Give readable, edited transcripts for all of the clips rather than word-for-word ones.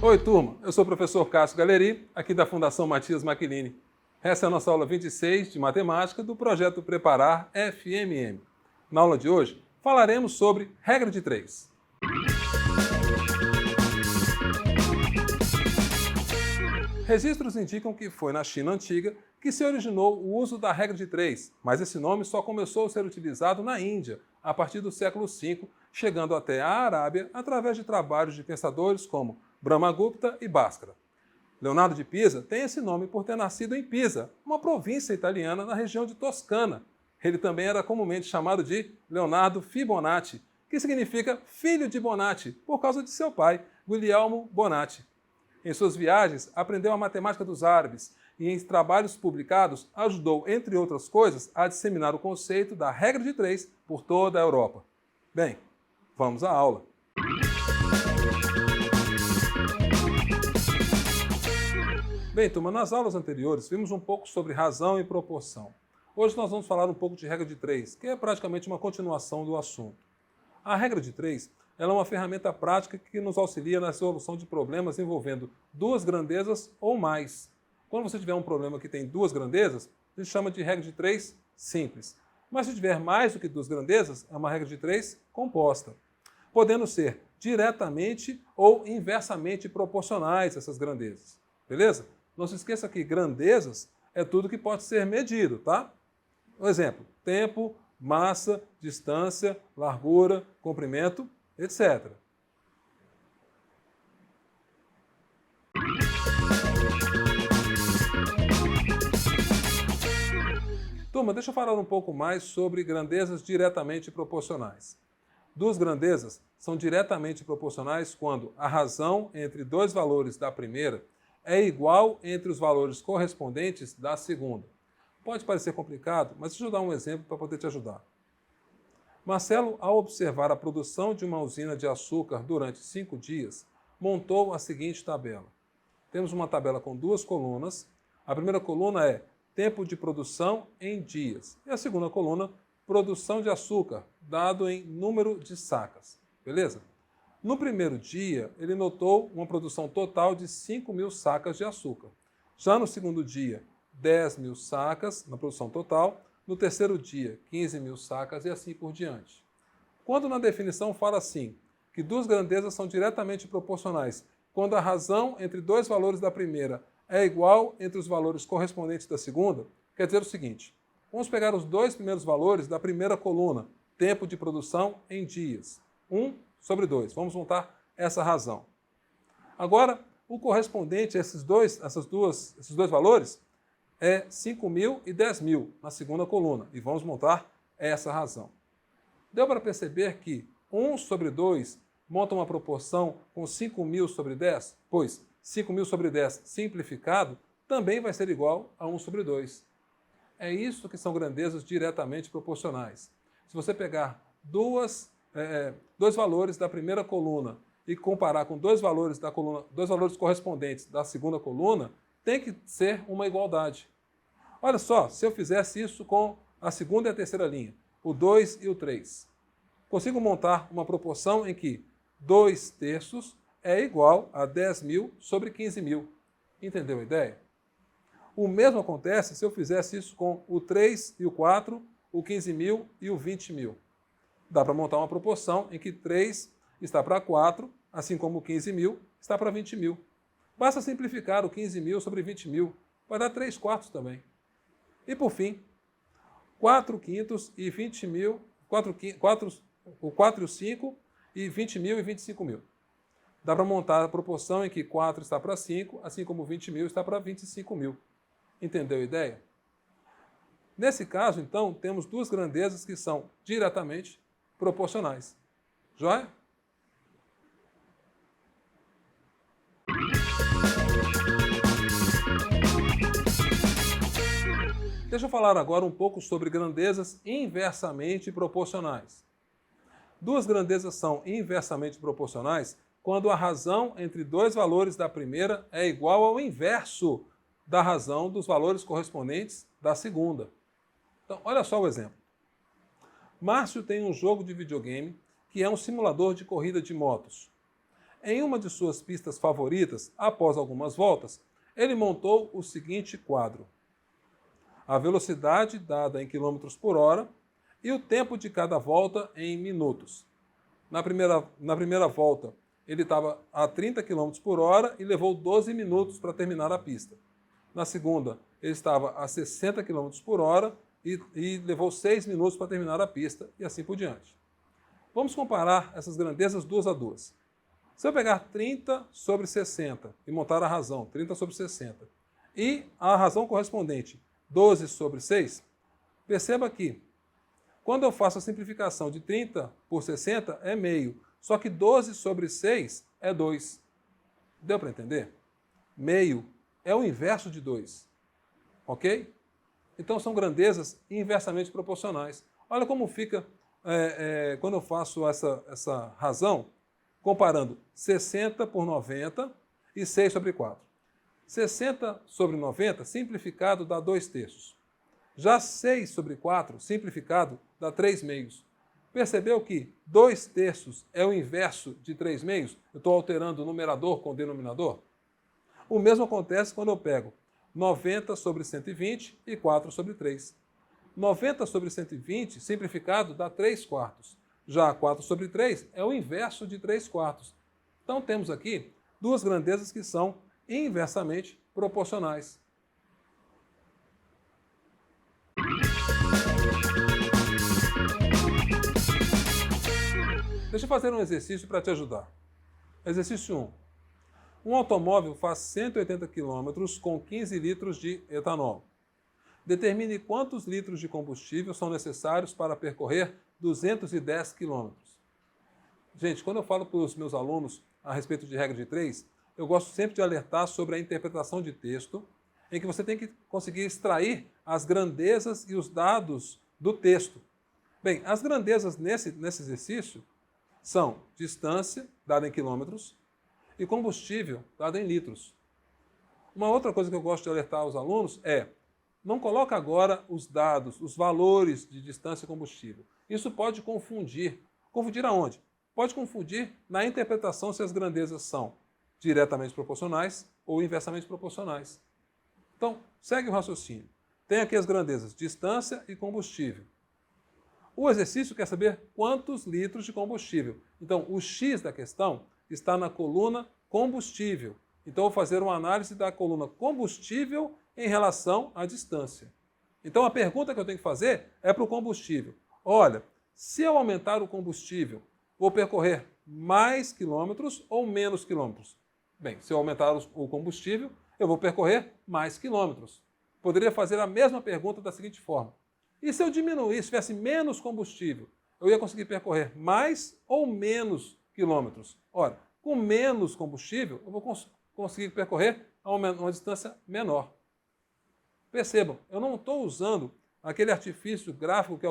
Oi, turma. Eu sou o professor Cássio Galeri, aqui da Fundação Matias Maquilini. Essa é a nossa aula 26 de matemática do projeto Preparar FMM. Na aula de hoje, falaremos sobre regra de 3. Registros indicam que foi na China antiga que se originou o uso da regra de 3, mas esse nome só começou a ser utilizado na Índia, a partir do século V, chegando até a Arábia através de trabalhos de pensadores como Brahmagupta e Bhaskara. Leonardo de Pisa tem esse nome por ter nascido em Pisa, uma província italiana na região de Toscana. Ele também era comumente chamado de Leonardo Fibonacci, que significa filho de Bonatti, por causa de seu pai, Guglielmo Bonatti. Em suas viagens, aprendeu a matemática dos árabes e, em trabalhos publicados, ajudou, entre outras coisas, a disseminar o conceito da regra de 3 por toda a Europa. Bem, vamos à aula. Bem, turma, nas aulas anteriores vimos um pouco sobre razão e proporção. Hoje nós vamos falar um pouco de regra de 3, que é praticamente uma continuação do assunto. A regra de 3 ela é uma ferramenta prática que nos auxilia na solução de problemas envolvendo duas grandezas ou mais. Quando você tiver um problema que tem duas grandezas, a gente chama de regra de 3 simples. Mas se tiver mais do que duas grandezas, é uma regra de 3 composta, podendo ser diretamente ou inversamente proporcionais essas grandezas. Beleza? Não se esqueça que grandezas é tudo que pode ser medido, tá? Um exemplo, tempo, massa, distância, largura, comprimento, etc. Turma, deixa eu falar um pouco mais sobre grandezas diretamente proporcionais. Duas grandezas são diretamente proporcionais quando a razão entre dois valores da primeira é igual entre os valores correspondentes da segunda. Pode parecer complicado, mas deixa eu dar um exemplo para poder te ajudar. Marcelo, ao observar a produção de uma usina de açúcar durante 5 dias, montou a seguinte tabela. Temos uma tabela com duas colunas. A primeira coluna é tempo de produção em dias. E a segunda coluna, produção de açúcar, dado em número de sacas. Beleza? No primeiro dia, ele notou uma produção total de 5.000 sacas de açúcar. Já no segundo dia, 10.000 sacas na produção total. No terceiro dia, 15.000 sacas e assim por diante. Quando na definição fala assim, que duas grandezas são diretamente proporcionais, quando a razão entre dois valores da primeira é igual entre os valores correspondentes da segunda, quer dizer o seguinte, vamos pegar os dois primeiros valores da primeira coluna, tempo de produção em dias, 1 sobre 2. Vamos montar essa razão. Agora, o correspondente a esses dois valores é 5.000 e 10.000 na segunda coluna. E vamos montar essa razão. Deu para perceber que 1 sobre 2 monta uma proporção com 5.000 sobre 10? Pois 5.000 sobre 10 simplificado também vai ser igual a 1 sobre 2. É isso que são grandezas diretamente proporcionais. Se você pegar dois valores da primeira coluna e comparar com dois valores correspondentes da segunda coluna, tem que ser uma igualdade. Olha só, se eu fizesse isso com a segunda e a terceira linha, o 2 e o 3, consigo montar uma proporção em que 2/3 é igual a 10.000 sobre 15.000. Entendeu a ideia? O mesmo acontece se eu fizesse isso com o 3 e o 4, o 15.000 e o 20.000. Dá para montar uma proporção em que 3 está para 4, assim como o 15.000 está para 20.000. Basta simplificar o 15.000 sobre 20.000, vai dar 3/4 também. E por fim, 4/5 e 20.000, o 4 e o 5 e 20.000 e 25.000. Dá para montar a proporção em que 4 está para 5, assim como 20.000 está para 25.000. Entendeu a ideia? Nesse caso, então, temos duas grandezas que são diretamente proporcionais. Joia? Deixa eu falar agora um pouco sobre grandezas inversamente proporcionais. Duas grandezas são inversamente proporcionais quando a razão entre dois valores da primeira é igual ao inverso da razão dos valores correspondentes da segunda. Então, olha só o exemplo. Márcio tem um jogo de videogame que é um simulador de corrida de motos. Em uma de suas pistas favoritas, após algumas voltas, ele montou o seguinte quadro: a velocidade dada em quilômetros por hora e o tempo de cada volta em minutos. Na primeira volta, ele estava a 30 km por hora e levou 12 minutos para terminar a pista. Na segunda, ele estava a 60 km por hora e levou 6 minutos para terminar a pista, e assim por diante. Vamos comparar essas grandezas duas a duas. Se eu pegar 30 sobre 60 e montar a razão, 30 sobre 60, e a razão correspondente, 12 sobre 6, perceba que, quando eu faço a simplificação de 30 por 60, é meio. Só que 12 sobre 6 é 2. Deu para entender? Meio é o inverso de 2. Ok? Então são grandezas inversamente proporcionais. Olha como fica quando eu faço essa razão, comparando 60 por 90 e 6 sobre 4. 60 sobre 90, simplificado, dá 2/3. Já 6 sobre 4, simplificado, dá 3/2. Percebeu que 2/3 é o inverso de 3/2? Eu estou alterando o numerador com o denominador? O mesmo acontece quando eu pego 90 sobre 120 e 4 sobre 3. 90 sobre 120, simplificado, dá 3/4. Já 4 sobre 3 é o inverso de 3/4. Então temos aqui duas grandezas que são inversamente proporcionais. Deixa eu fazer um exercício para te ajudar. Exercício 1. Um automóvel faz 180 km com 15 litros de etanol. Determine quantos litros de combustível são necessários para percorrer 210 km. Gente, quando eu falo para os meus alunos a respeito de regra de 3, eu gosto sempre de alertar sobre a interpretação de texto, em que você tem que conseguir extrair as grandezas e os dados do texto. Bem, as grandezas nesse exercício são distância, dada em quilômetros, e combustível, dado em litros. Uma outra coisa que eu gosto de alertar aos alunos é: não coloca agora os dados, os valores de distância e combustível. Isso pode confundir. Confundir aonde? Pode confundir na interpretação se as grandezas são diretamente proporcionais ou inversamente proporcionais. Então, segue o raciocínio. Tem aqui as grandezas distância e combustível. O exercício quer saber quantos litros de combustível. Então, o X da questão está na coluna combustível. Então, eu vou fazer uma análise da coluna combustível em relação à distância. Então, a pergunta que eu tenho que fazer é para o combustível. Olha, se eu aumentar o combustível, vou percorrer mais quilômetros ou menos quilômetros? Bem, se eu aumentar o combustível, eu vou percorrer mais quilômetros. Poderia fazer a mesma pergunta da seguinte forma: e se eu diminuir, se tivesse menos combustível, eu ia conseguir percorrer mais ou menos quilômetros? Ora, com menos combustível, eu vou conseguir percorrer a uma distância menor. Percebam, eu não estou usando aquele artifício gráfico que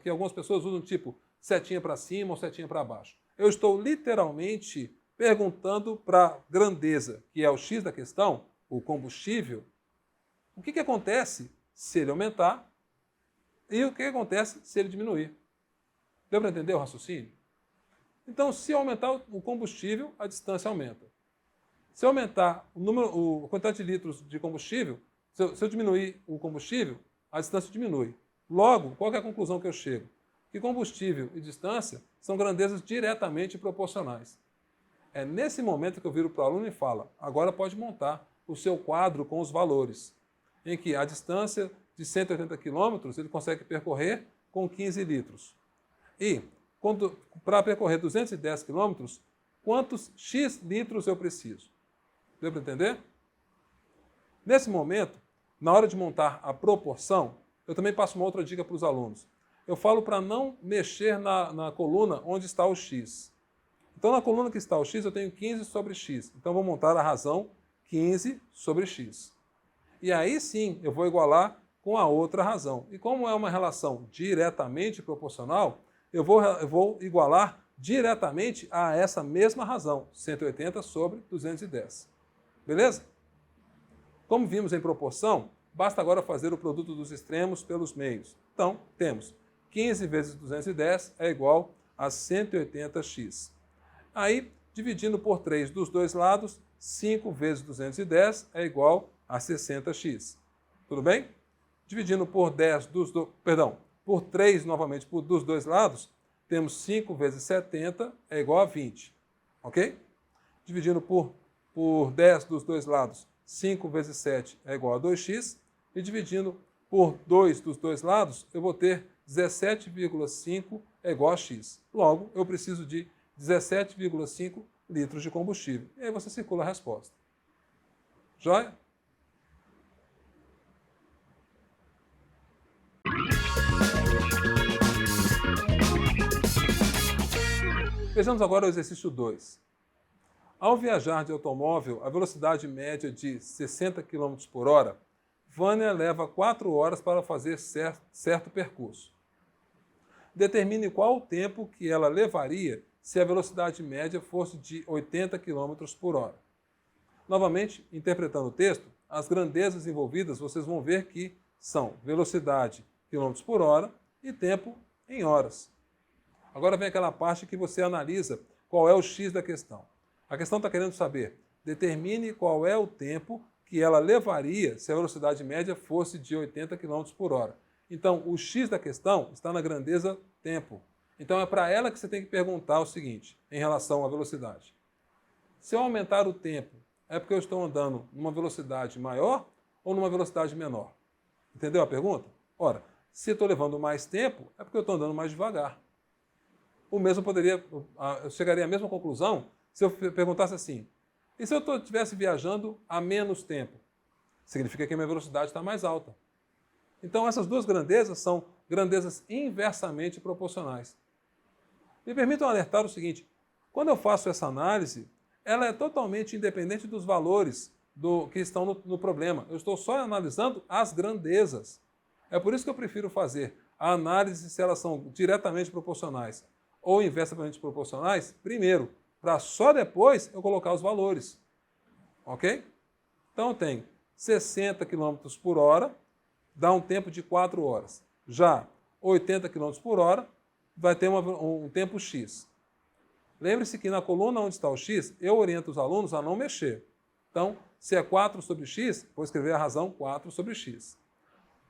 algumas pessoas usam, tipo setinha para cima ou setinha para baixo. Eu estou literalmente perguntando para a grandeza, que é o X da questão, o combustível, o que acontece se ele aumentar e o que acontece se ele diminuir. Deu para entender o raciocínio? Então, se eu aumentar o combustível, a distância aumenta. Se eu aumentar a quantidade de litros de combustível, se eu diminuir o combustível, a distância diminui. Logo, qual é a conclusão que eu chego? Que combustível e distância são grandezas diretamente proporcionais. É nesse momento que eu viro para o aluno e falo: agora pode montar o seu quadro com os valores, em que a distância de 180 km ele consegue percorrer com 15 litros. E, para percorrer 210 km, quantos X litros eu preciso? Deu para entender? Nesse momento, na hora de montar a proporção, eu também passo uma outra dica para os alunos. Eu falo para não mexer na coluna onde está o X. Então, na coluna que está o X, eu tenho 15 sobre X. Então, vou montar a razão 15 sobre X. E aí sim, eu vou igualar com a outra razão. E como é uma relação diretamente proporcional, eu vou igualar diretamente a essa mesma razão, 180 sobre 210. Beleza? Como vimos em proporção, basta agora fazer o produto dos extremos pelos meios. Então, temos 15 vezes 210 é igual a 180x. Aí, dividindo por 3 dos dois lados, 5 vezes 210 é igual a 60x. Tudo bem? Dividindo por 10 por 3 novamente dos dois lados, temos 5 vezes 70 é igual a 20. Ok? Dividindo por 10 dos dois lados, 5 vezes 7 é igual a 2x. E dividindo por 2 dos dois lados, eu vou ter 17,5 é igual a x. Logo, eu preciso de 17,5 litros de combustível. E aí você circula a resposta. Joia? Vejamos agora o exercício 2. Ao viajar de automóvel a velocidade média de 60 km por hora, Vânia leva 4 horas para fazer certo percurso. Determine qual o tempo que ela levaria se a velocidade média fosse de 80 km por hora. Novamente, interpretando o texto, as grandezas envolvidas vocês vão ver que são velocidade km por hora e tempo em horas. Agora vem aquela parte que você analisa qual é o x da questão. A questão está querendo saber, determine qual é o tempo que ela levaria se a velocidade média fosse de 80 km por hora. Então, o x da questão está na grandeza tempo. Então, é para ela que você tem que perguntar o seguinte, em relação à velocidade. Se eu aumentar o tempo, é porque eu estou andando numa velocidade maior ou numa velocidade menor? Entendeu a pergunta? Ora, se eu estou levando mais tempo, é porque eu estou andando mais devagar. O mesmo eu chegaria à mesma conclusão se eu perguntasse assim, e se eu estivesse viajando a menos tempo? Significa que a minha velocidade está mais alta. Então, essas duas grandezas são grandezas inversamente proporcionais. Me permitam alertar o seguinte, quando eu faço essa análise, ela é totalmente independente dos valores que estão no problema. Eu estou só analisando as grandezas. É por isso que eu prefiro fazer a análise se elas são diretamente proporcionais ou inversamente proporcionais, primeiro, para só depois eu colocar os valores. Ok? Então eu tenho 60 km por hora, dá um tempo de 4 horas. Já 80 km por hora vai ter um tempo x. Lembre-se que na coluna onde está o x, eu oriento os alunos a não mexer. Então, se é 4 sobre x, vou escrever a razão 4 sobre x.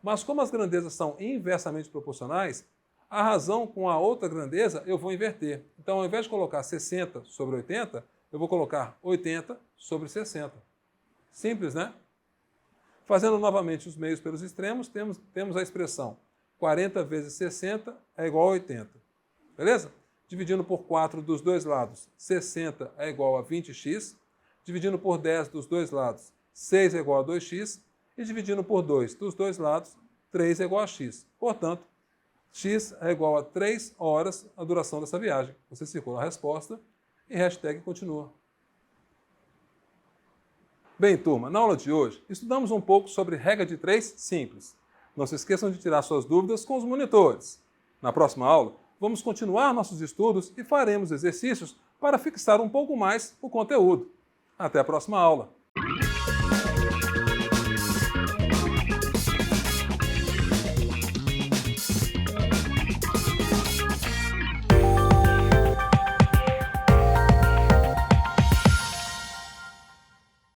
Mas como as grandezas são inversamente proporcionais, a razão com a outra grandeza eu vou inverter. Então, ao invés de colocar 60 sobre 80, eu vou colocar 80 sobre 60. Simples, né? Fazendo novamente os meios pelos extremos, temos a expressão 40 vezes 60 é igual a 80. Beleza? Dividindo por 4 dos dois lados, 60 é igual a 20x. Dividindo por 10 dos dois lados, 6 é igual a 2x. E dividindo por 2 dos dois lados, 3 é igual a x. Portanto, x é igual a 3 horas a duração dessa viagem. Você circula a resposta e hashtag continua. Bem, turma, na aula de hoje, estudamos um pouco sobre regra de 3 simples. Não se esqueçam de tirar suas dúvidas com os monitores. Na próxima aula, vamos continuar nossos estudos e faremos exercícios para fixar um pouco mais o conteúdo. Até a próxima aula!